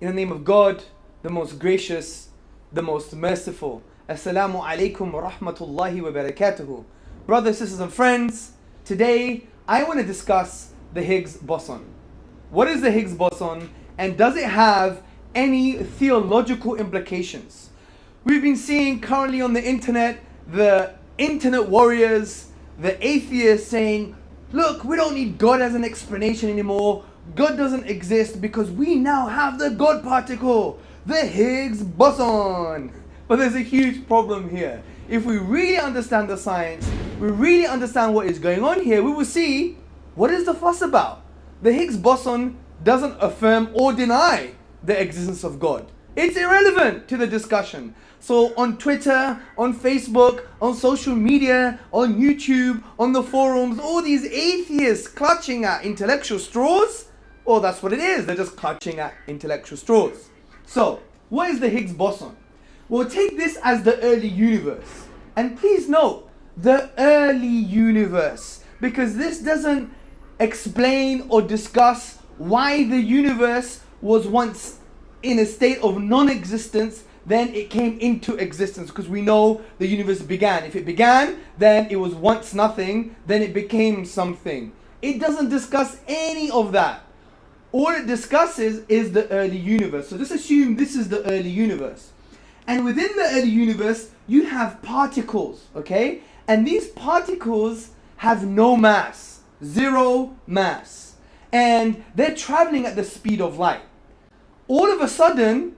In the name of God, the most gracious, the most merciful. Assalamu alaikum wa rahmatullahi wa barakatuhu. Brothers, sisters and friends, today I want to discuss the Higgs boson. What is the Higgs boson, and does it have any theological implications? We've been seeing currently on the internet, the internet warriors, the atheists saying, look, we don't need God as an explanation anymore. God doesn't exist because we now have the God particle, the Higgs boson. But there's a huge problem here. If we really understand the science, we really understand what is going on here, we will see what is the fuss about. The Higgs boson doesn't affirm or deny the existence of God. It's irrelevant to the discussion. So on Twitter, on Facebook, on social media, on YouTube, on the forums, all these atheists clutching at intellectual straws, well, that's what it is. They're just clutching at intellectual straws. So, what is the Higgs boson? Well, take this as the early universe. And please note, the early universe, because this doesn't explain or discuss why the universe was once in a state of non-existence, then it came into existence, because we know the universe began. If it began, then it was once nothing, then it became something. It doesn't discuss any of that. All it discusses is the early universe. So just assume this is the early universe. And within the early universe, you have particles, okay? And these particles have no mass, zero mass. And they're traveling at the speed of light. All of a sudden,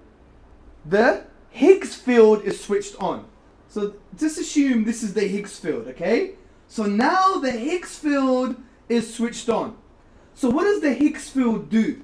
the Higgs field is switched on. So just assume this is the Higgs field, okay? So now the Higgs field is switched on. So what does the Higgs field do?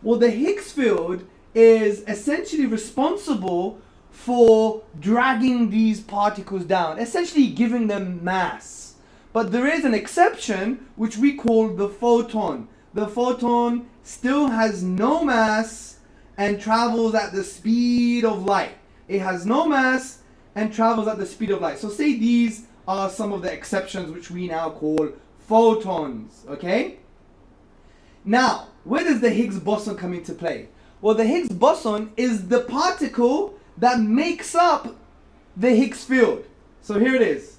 Well, the Higgs field is essentially responsible for dragging these particles down, essentially giving them mass. But there is an exception, which we call the photon. The photon still has no mass and travels at the speed of light. It has no mass and travels at the speed of light. So say these are some of the exceptions which we now call photons, okay? Now, where does the Higgs boson come into play? Well, the Higgs boson is the particle that makes up the Higgs field. So here it is.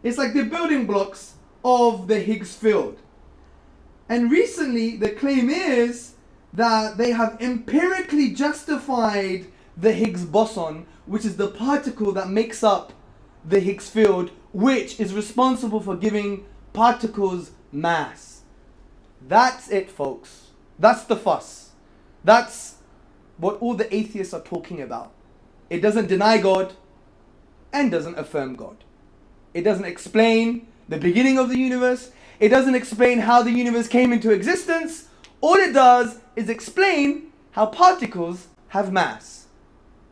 It's like the building blocks of the Higgs field. And recently, the claim is that they have empirically justified the Higgs boson, which is the particle that makes up the Higgs field, which is responsible for giving particles mass. That's it, folks. That's the fuss. That's what all the atheists are talking about. It doesn't deny God and doesn't affirm God. It doesn't explain the beginning of the universe. It doesn't explain how the universe came into existence. All it does is explain how particles have mass.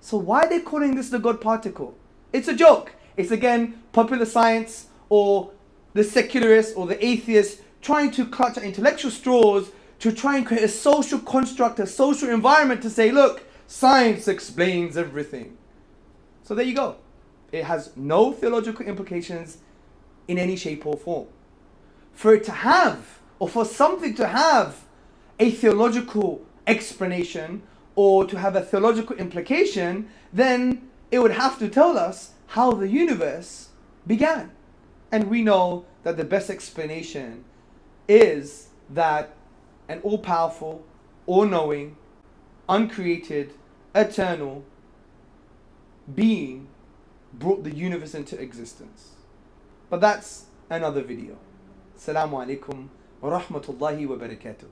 So why are they calling this the God particle? It's a joke. It's again popular science or the secularists or the atheists trying to clutch at intellectual straws to try and create a social construct, a social environment to say, look, science explains everything. So there you go. It has no theological implications in any shape or form. For it to have, or for something to have a theological explanation or to have a theological implication, then it would have to tell us how the universe began. And we know that the best explanation is that an all-powerful, all-knowing, uncreated, eternal being brought the universe into existence. But that's another video. Assalamu alaikum wa rahmatullahi wa barakatuh.